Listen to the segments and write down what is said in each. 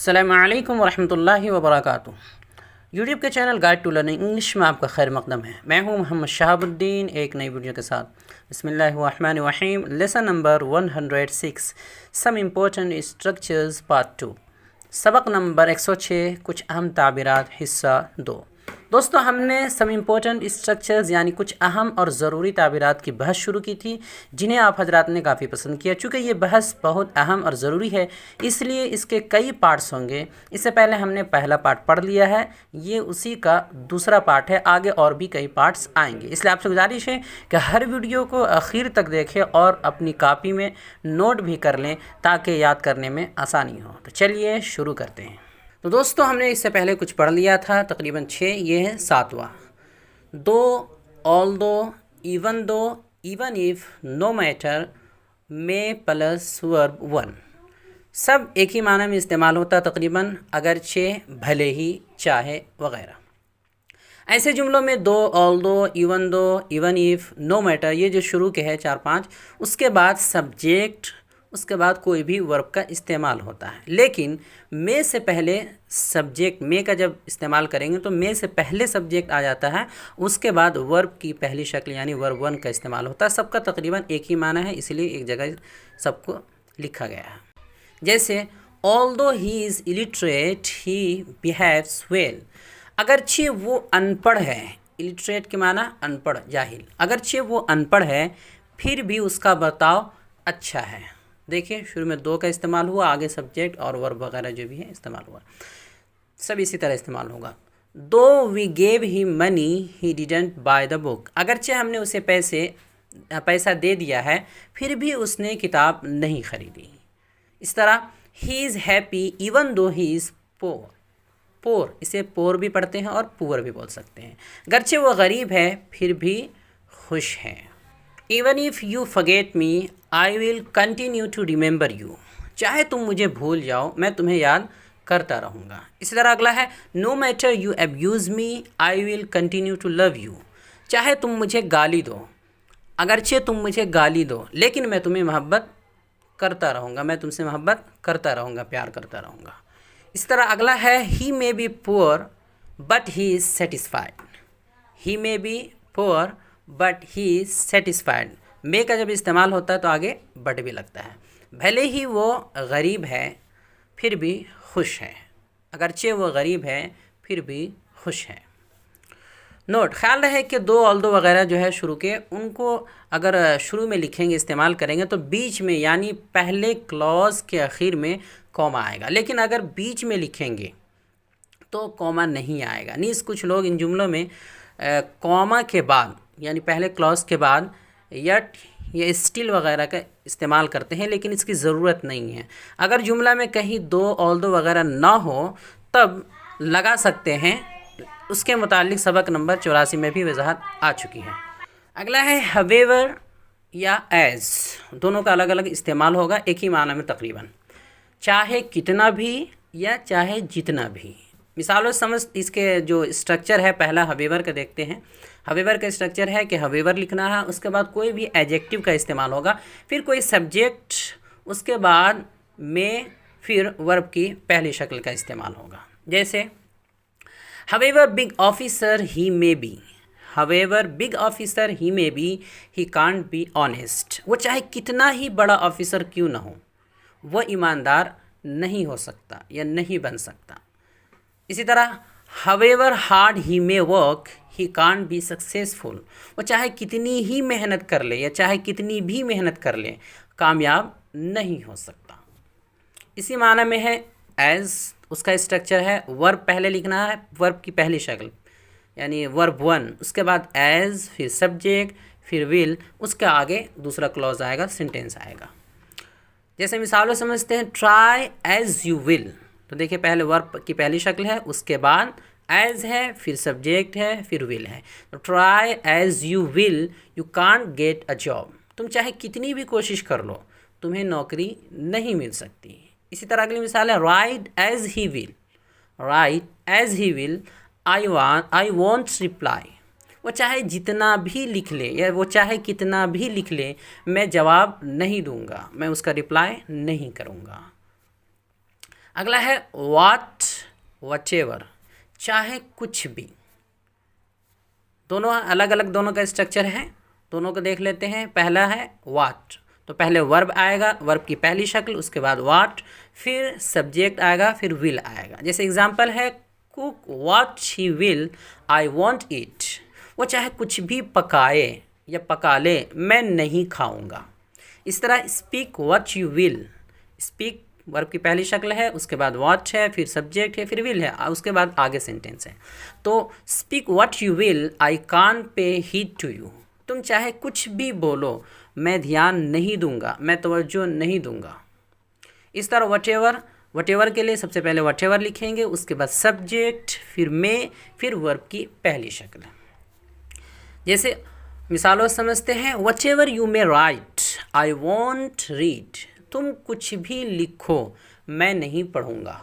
अस्सलामु अलैकुम वरहमतुल्लाहि वबरकातुहू। यूट्यूब के channel guide to learning English में आपका खैर मकदम है। मैं हूं मोहम्मद शहाबुद्दीन, एक नई वीडियो के साथ। बिस्मिल्लाहिर्रहमानिर्रहीम। Lesson number 106 some important structures part 2। सबक नंबर 106 कुछ अहम ताबीरात हिस्सा 2। दोस्तों, हमने सम इम्पोर्टेंट स्ट्रक्चर्स यानी कुछ अहम और ज़रूरी ताबीरात की बहस शुरू की थी, जिन्हें आप हजरात ने काफ़ी पसंद किया। चूँकि ये बहस बहुत अहम और ज़रूरी है, इसलिए इसके कई पार्ट्स होंगे। इससे पहले हमने पहला पार्ट पढ़ लिया है, ये उसी का दूसरा पार्ट है। आगे और भी कई पार्ट्स आएंगे, इसलिए आपसे गुजारिश है कि हर वीडियो को आखिर तक देखें और अपनी कापी में नोट भी कर लें ताकि याद करने में आसानी हो। तो चलिए शुरू करते हैं। तो दोस्तों, हमने इससे पहले कुछ पढ़ लिया था, तकरीबन 6, ये है 7वां। दो, ऑल दो, even though, even if, no matter, may plus verb 1, सब एक ही माना में इस्तेमाल होता तकरीबन, अगरचे, भले ही, चाहे वगैरह। ऐसे जुमलों में दो, ऑल दो, इवन इफ़, नो मैटर, ये जो शुरू के है 4-5, उसके बाद सब्जेक्ट, उसके बाद कोई भी वर्ब का इस्तेमाल होता है। लेकिन मे से पहले सब्जेक्ट, मे का जब इस्तेमाल करेंगे तो मे से पहले सब्जेक्ट आ जाता है, उसके बाद वर्ब की पहली शक्ल यानी वर्ब 1 का इस्तेमाल होता है। सबका तकरीबन एक ही माना है, इसलिए एक जगह सबको लिखा गया है। जैसे although he is illiterate he behaves well, अगरचे वो अनपढ़ है, इलिटरेट के माना अनपढ़, जाहिल, अगरचे वो अनपढ़ है फिर भी उसका बर्ताव अच्छा है। देखिए, शुरू में दो का इस्तेमाल हुआ, आगे सब्जेक्ट और वर्ब वगैरह जो भी है इस्तेमाल हुआ, सब इसी तरह इस्तेमाल होगा। Though we gave he money he didn't buy the book, अगरचे हमने उसे पैसा दे दिया है फिर भी उसने किताब नहीं खरीदी। इस तरह he is happy even though he is पोर, पोर इसे पोर भी पढ़ते हैं और पुअर भी बोल सकते हैं। अगरचे वो गरीब है फिर भी खुश है। Even if you forget me I will continue to remember you, चाहे तुम मुझे भूल जाओ मैं तुम्हें याद करता रहूँगा। इसी तरह अगला है no matter you abuse me I will continue to love you, चाहे तुम मुझे गाली दो, अगरचे तुम मुझे गाली दो लेकिन मैं तुम्हें मोहब्बत करता रहूँगा, मैं तुमसे मोहब्बत करता रहूँगा, प्यार करता रहूँगा। इस तरह अगला है he may be poor but he is satisfied, he may be poor but he is satisfied, may का जब इस्तेमाल होता है तो आगे बट भी लगता है। भले ही वो गरीब है फिर भी खुश है, अगरचे वो गरीब है फिर भी खुश है। नोट, ख्याल रहे कि दो, ऑल दो वगैरह जो है शुरू के, उनको अगर शुरू में लिखेंगे, इस्तेमाल करेंगे तो बीच में यानी पहले क्लॉज के आखिर में कॉमा आएगा, लेकिन अगर बीच में लिखेंगे तो कॉमा नहीं आएगा। नीस कुछ लोग इन जुमलों में कॉमा के बाद यानी पहले क्लॉज के बाद यट या स्टिल वगैरह का इस्तेमाल करते हैं, लेकिन इसकी ज़रूरत नहीं है। अगर जुमला में कहीं दो, ऑल दो वगैरह ना हो तब लगा सकते हैं, उसके मुतालिक सबक नंबर 84 में भी वजाहत आ चुकी है। अगला है हवेवर या एज, दोनों का अलग अलग इस्तेमाल होगा, एक ही माना में तकरीबन, चाहे कितना भी या चाहे जितना भी। मिसालों समझ इसके जो स्ट्रक्चर है, पहला हवेवर का देखते हैं। हवेवर का स्ट्रक्चर है कि हवेवर लिखना है, उसके बाद कोई भी एडजेक्टिव का इस्तेमाल होगा, फिर कोई सब्जेक्ट, उसके बाद में, फिर वर्ब की पहली शक्ल का इस्तेमाल होगा। जैसे however big officer he may B, however big officer he may B he can't be honest, वो चाहे कितना ही बड़ा ऑफिसर क्यों ना हो वह ईमानदार नहीं हो सकता या नहीं बन सकता। इसी तरह however hard he may work he can't be successful, वो चाहे कितनी ही मेहनत कर ले या चाहे कितनी भी मेहनत कर ले कामयाब नहीं हो सकता। इसी माना में है एज, उसका स्ट्रक्चर है वर्ब पहले लिखना है, वर्ब की पहली शक्ल यानी वर्ब 1, उसके बाद एज, फिर सब्जेक्ट, फिर विल, उसके आगे दूसरा क्लॉज आएगा, सेंटेंस आएगा। जैसे मिसालों समझते हैं, ट्राई एज यू विल, तो देखिए पहले वर्ब की पहली शक्ल है, उसके बाद एज है, फिर सब्जेक्ट है, फिर विल है। तो try as you will you can't get a job, तुम चाहे कितनी भी कोशिश कर लो तुम्हें नौकरी नहीं मिल सकती। इसी तरह अगली मिसाल है write as he will, write as he will I won't reply, वो चाहे जितना भी लिख ले या वो चाहे कितना भी लिख ले मैं जवाब नहीं दूंगा, मैं उसका रिप्लाई नहीं करूँगा। अगला है व्हाट, व्हाटएवर, चाहे कुछ भी। दोनों अलग अलग, दोनों का स्ट्रक्चर है, दोनों को देख लेते हैं। पहला है व्हाट, तो पहले वर्ब आएगा, वर्ब की पहली शक्ल, उसके बाद व्हाट, फिर सब्जेक्ट आएगा, फिर विल आएगा। जैसे एग्जांपल है cook what he will I want it, वो चाहे कुछ भी पकाए या पका ले, मैं नहीं खाऊंगा। इस तरह speak what you will, speak verb की पहली शक्ल है, उसके बाद व्हाट है, फिर सब्जेक्ट है, फिर विल है, उसके बाद आगे सेंटेंस है। तो speak what you will I can pay heed to you, तुम चाहे कुछ भी बोलो, मैं ध्यान नहीं दूंगा, मैं तवज्जो नहीं दूंगा। इस तरह व्हाटएवर, व्हाटएवर के लिए सबसे पहले व्हाटएवर लिखेंगे, उसके बाद सब्जेक्ट, फिर मे, फिर वर्ब की पहली शक्ल। जैसे मिसालों समझते हैं। Whatever you may right I want read, तुम कुछ भी लिखो, मैं नहीं पढ़ूंगा।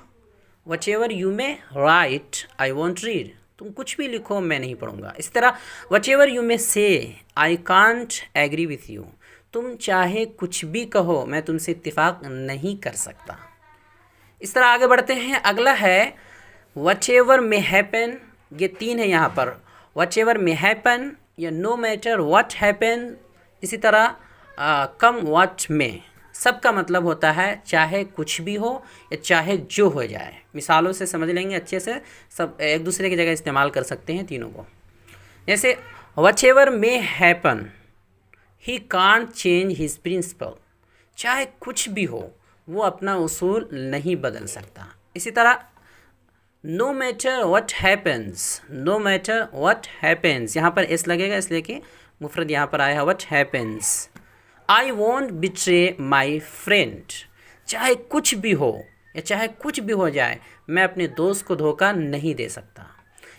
Whatever you may right I want read, तुम कुछ भी लिखो, मैं नहीं पढ़ूंगा। इस तरह whatever you may say I can't agree with you, तुम चाहे कुछ भी कहो, मैं तुमसे इत्तेफाक नहीं कर सकता। इस तरह आगे बढ़ते हैं। अगला है व्हाटएवर मे हैपन, ये तीन है यहाँ पर। व्हाटएवर मे हैपन या नो मैटर व्हाट हैपन। इसी तरह कम व्हाट मे, सबका मतलब होता है चाहे कुछ भी हो या चाहे जो हो जाए। मिसालों से समझ लेंगे अच्छे से, सब एक दूसरे की जगह इस्तेमाल कर सकते हैं तीनों को। जैसे whatever may happen he can't change his principle, चाहे कुछ भी हो वो अपना उसूल नहीं बदल सकता। इसी तरह no matter what happens, no matter what happens, यहाँ पर एस लगेगा इसलिए कि मुफरद यहाँ पर आया है what happens. I want betray my friend, चाहे कुछ भी हो या चाहे कुछ भी हो जाए, मैं अपने दोस्त को धोखा नहीं दे सकता।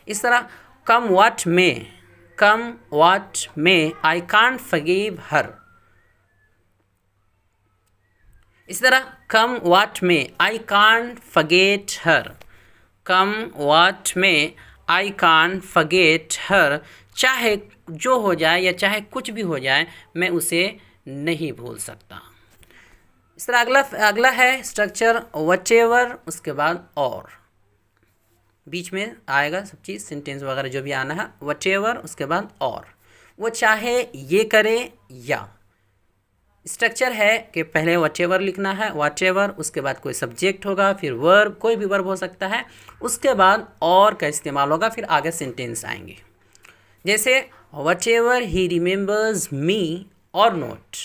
इस तरह come what may, come what may I can't forgive her. इस तरह come what may I can't forget her, come what may I can't forget her, चाहे जो हो जाए या चाहे कुछ भी हो जाए, मैं उसे नहीं भूल सकता। इस तरह अगला है स्ट्रक्चर व्हाटएवर, उसके बाद और, बीच में आएगा सब चीज़, सेंटेंस वगैरह जो भी आना है। व्हाटएवर उसके बाद और, वो चाहे ये करे या। स्ट्रक्चर है कि पहले व्हाटएवर लिखना है, व्हाटएवर, उसके बाद कोई सब्जेक्ट होगा, फिर वर्ब, कोई भी वर्ब हो सकता है, उसके बाद और का इस्तेमाल होगा, फिर आगे सेंटेंस आएंगे। जैसे व्हाटएवर ही रिमेंबर्स मी और नोट,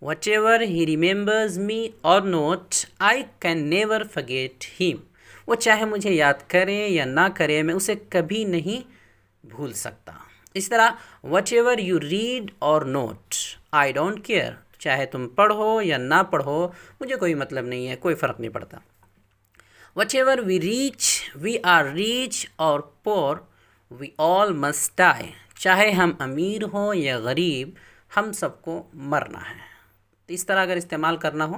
व्हाटएवर ही रिमेंबर्स मी और note I can never forget him, वो चाहे मुझे याद करे या ना करे, मैं उसे कभी नहीं भूल सकता। इस तरह व्हाटएवर यू रीड और नोट आई डोंट केयर, चाहे तुम पढ़ो या ना पढ़ो, मुझे कोई मतलब नहीं है, कोई फ़र्क नहीं पड़ता। Whatever we rich we are rich or poor we all must die, चाहे हम अमीर हों या गरीब, हम सबको मरना है। तो इस तरह अगर इस्तेमाल करना हो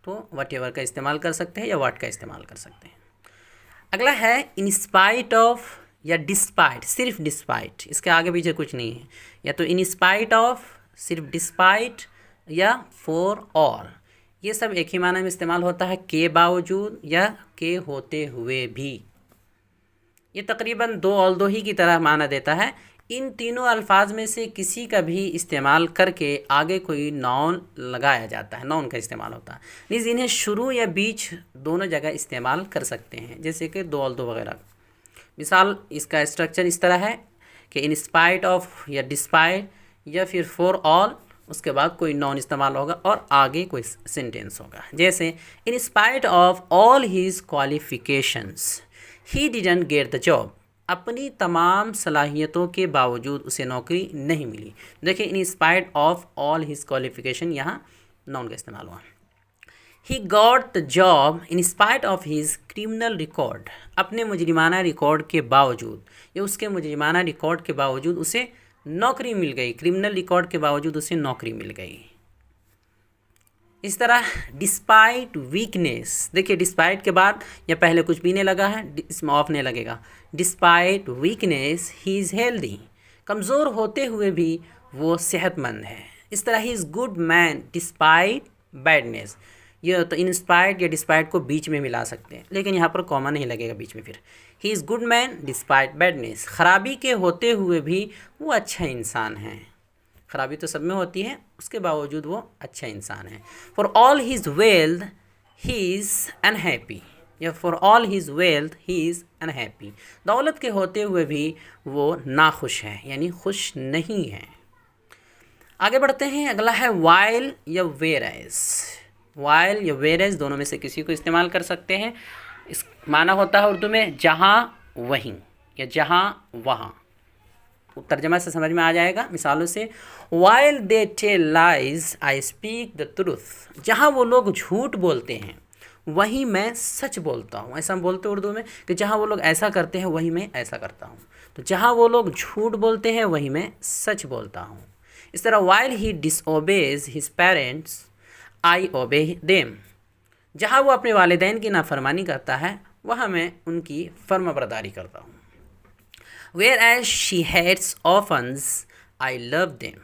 तो व्हाटएवर का इस्तेमाल कर सकते हैं या व्हाट का इस्तेमाल कर सकते हैं। अगला है इन स्पाइट ऑफ या डिस्पाइट, सिर्फ डिस्पाइट, इसके आगे पीछे कुछ नहीं है। या तो इन स्पाइट ऑफ, सिर्फ डिस्पाइट, या फॉर ऑल, ये सब एक ही माना में इस्तेमाल होता है, के बावजूद या के होते हुए भी। ये तकरीबन दो ऑल दो ही की तरह माना देता है। इन तीनों अल्फाज में से किसी का भी इस्तेमाल करके आगे कोई नाउन लगाया जाता है, नाउन का इस्तेमाल होता है। मीन्स इन्हें शुरू या बीच दोनों जगह इस्तेमाल कर सकते हैं, जैसे कि दो ऑल दो वगैरह। मिसाल इसका स्ट्रक्चर इस तरह है कि इन स्पाइट ऑफ या डिस्पाइट या फिर फॉर ऑल, उसके बाद कोई नाउन इस्तेमाल होगा और आगे कोई सेंटेंस होगा। जैसे in spite of all his qualifications he didn't get the job, अपनी तमाम सलाहियतों के बावजूद उसे नौकरी नहीं मिली। देखिए in spite of all his qualification, यहाँ नाउन का इस्तेमाल हुआ। He got the job in spite of his criminal record, अपने मुजरिमाना रिकॉर्ड के बावजूद या उसके मुजरिमाना रिकॉर्ड के बावजूद उसे नौकरी मिल गई, क्रिमिनल रिकॉर्ड के बावजूद उसे नौकरी मिल गई। इस तरह डिस्पाइट वीकनेस, देखिए डिस्पाइट के बाद या पहले कुछ भी नहीं लगा है, इसमें ऑफ नहीं लगेगा। Despite weakness he is healthy, कमज़ोर होते हुए भी वो सेहतमंद है। इस तरह he is good man despite badness, ये तो इंस्पायर्ड या डिस्पायर्ड को बीच में मिला सकते हैं, लेकिन यहाँ पर कॉमा नहीं लगेगा बीच में। फिर he is good man despite badness, खराबी के होते हुए भी वो अच्छा इंसान है। खराबी तो सब में होती है, उसके बावजूद वो अच्छा इंसान है। For all his wealth he is unhappy, या for all his wealth he is unhappy, दौलत के होते हुए भी वो नाखुश है, यानी खुश नहीं है। आगे बढ़ते हैं, अगला है वाइल या वेरएज। वाइल या वेरएज दोनों में से किसी को इस्तेमाल कर सकते हैं। इस माना होता है उर्दू में जहाँ वहीं या जहाँ वहाँ। तर्जमा से समझ में आ जाएगा मिसालों से। While they tell lies I speak the truth, जहाँ वो लोग झूठ बोलते हैं वहीं मैं सच बोलता हूँ। ऐसा हम बोलते हैं उर्दू में कि जहाँ वो लोग ऐसा करते हैं वहीं मैं ऐसा करता हूँ। तो जहाँ वो लोग झूठ बोलते हैं वहीं मैं सच बोलता हूँ। इस तरह while he disobeys his parents I obey them, जहाँ वो अपने वालिदैन की नाफरमानी करता है वहाँ मैं उनकी फर्माबरदारी करता हूँ। Whereas she hates offence I love them,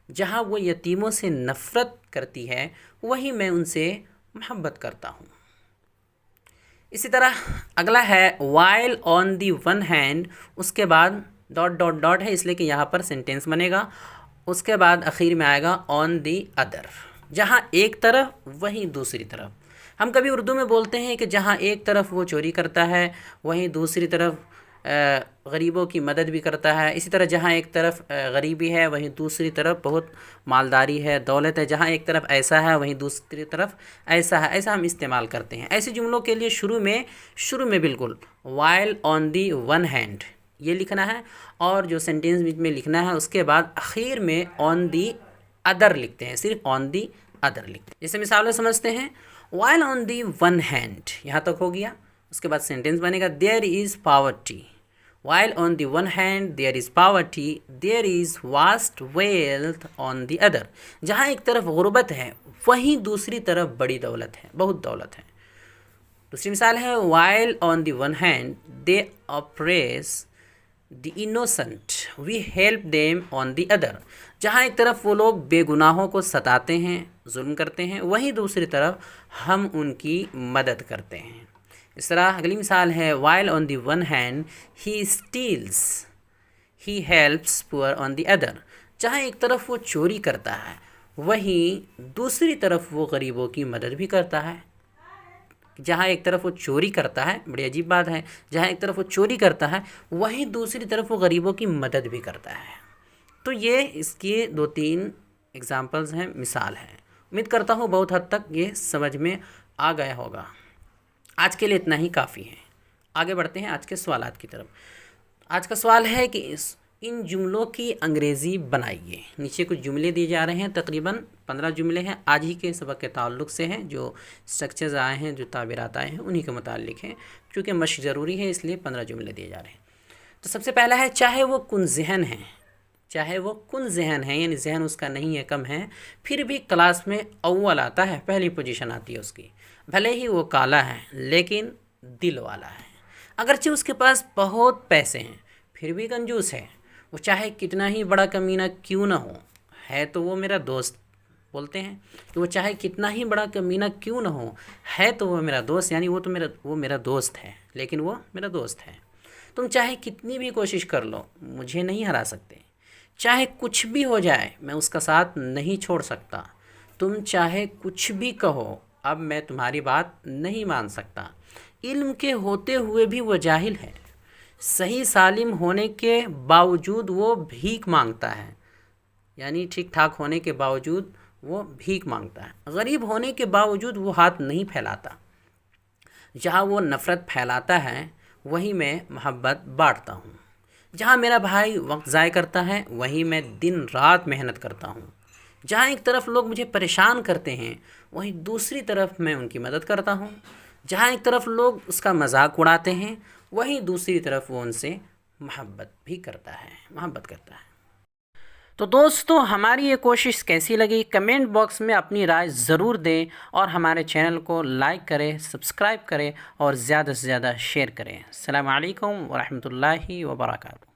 जहाँ वो यतीमों से नफ़रत करती है वहीं मैं उनसे मोहब्बत करता हूँ। इसी तरह अगला है while on the one hand, उसके बाद डॉट डॉट डॉट है इसलिए कि यहाँ पर सेंटेंस बनेगा। उसके बाद आखिर में आएगा ऑन दी अदर, जहाँ एक तरफ वहीं दूसरी तरफ। हम कभी उर्दू में बोलते हैं कि जहाँ एक तरफ वो चोरी करता है वहीं दूसरी तरफ गरीबों की मदद भी करता है। इसी तरह जहाँ एक तरफ गरीबी है वहीं दूसरी तरफ बहुत मालदारी है, दौलत है। जहाँ एक तरफ ऐसा है वहीं दूसरी तरफ ऐसा है। ऐसा हम इस्तेमाल करते हैं। ऐसे जुमलों के लिए शुरू में बिल्कुल while on the one hand ये लिखना है, और जो सेंटेंस बीच में लिखना है उसके बाद आखिर में ऑन दी अदर लिखते हैं, सिर्फ ऑन दी अदर लिखते हैं। जैसे मिसाल में समझते हैं, while on the one hand, यहाँ तक हो गया। उसके बाद सेंटेंस बनेगा there is poverty, while on the one hand there is poverty, there is vast wealth on the other, जहाँ एक तरफ गुर्बत है वहीं दूसरी तरफ बड़ी दौलत है, बहुत दौलत है। दूसरी मिसाल है while on the one hand they oppress the innocent we help them on the other, जहाँ एक तरफ वो लोग बेगुनाहों को सताते हैं, जुल्म करते हैं, वहीं दूसरी तरफ हम उनकी मदद करते हैं। इस तरह अगली मिसाल है while on the one hand he steals he helps poor on the other, जहाँ एक तरफ वो चोरी करता है वहीं दूसरी तरफ वो गरीबों की मदद भी करता है। जहाँ एक तरफ वो चोरी करता है, बड़ी अजीब बात है, जहाँ एक तरफ वो चोरी करता है वहीं दूसरी तरफ वो गरीबों की मदद भी करता है। तो ये इसके 2-3 एग्जाम्पल्स हैं, मिसाल हैं। उम्मीद करता हूँ बहुत हद तक ये समझ में आ गया होगा। आज के लिए इतना ही काफ़ी है। आगे बढ़ते हैं आज के सवालात की तरफ। आज का सवाल है कि इन जुमलों की अंग्रेज़ी बनाइए। नीचे कुछ जुमले दिए जा रहे हैं, तकरीबन 15 जुमले हैं, आज ही के सबक के ताल्लुक़ से हैं। जो स्ट्रक्चर्स आए हैं, जो ताबीरात आए हैं, उन्हीं के मुताल्लिक़ हैं। चूँकि मश्क ज़रूरी है इसलिए 15 जुमले दिए जा रहे हैं। तो सबसे पहला है चाहे वो कुन ज़हन है, चाहे वो कुन ज़हन है यानी जहन उसका नहीं है, कम है, फिर भी क्लास में अव्वल आता है, पहली पोजीशन आती है उसकी। भले ही वो काला है लेकिन दिल वाला है। अगरचे उसके पास बहुत पैसे हैं फिर भी कंजूस है। वो चाहे कितना ही बड़ा कमीना क्यों ना हो, है तो वो मेरा दोस्त। बोलते हैं कि वो चाहे कितना ही बड़ा कमीना क्यों ना हो, है तो वो मेरा दोस्त, यानी वो मेरा दोस्त है, लेकिन वो मेरा दोस्त है। तुम चाहे कितनी भी कोशिश कर लो मुझे नहीं हरा सकते। चाहे कुछ भी हो जाए मैं उसका साथ नहीं छोड़ सकता। तुम चाहे कुछ भी कहो अब मैं तुम्हारी बात नहीं मान सकता। इल्म के होते हुए भी वो जाहिल है, सही सालिम होने के बावजूद वो भीख मांगता है, यानी ठीक ठाक होने के बावजूद वो भीख मांगता है। गरीब होने के बावजूद वो हाथ नहीं फैलाता। जहाँ वो नफ़रत फैलाता है वहीं मैं मोहब्बत बांटता हूँ। जहाँ मेरा भाई वक्त ज़ाय करता है वहीं मैं दिन रात मेहनत करता हूँ। जहाँ एक तरफ लोग मुझे परेशान करते हैं वहीं दूसरी तरफ मैं उनकी मदद करता हूँ। जहाँ एक तरफ लोग उसका मजाक उड़ाते हैं वहीं दूसरी तरफ वो उनसे मोहब्बत करता है। तो दोस्तों हमारी ये कोशिश कैसी लगी कमेंट बॉक्स में अपनी राय ज़रूर दें, और हमारे चैनल को लाइक करें, सब्सक्राइब करें और ज़्यादा से ज़्यादा शेयर करें। अस्सलामु अलैकुम व रहमतुल्लाहि व बरकातहू।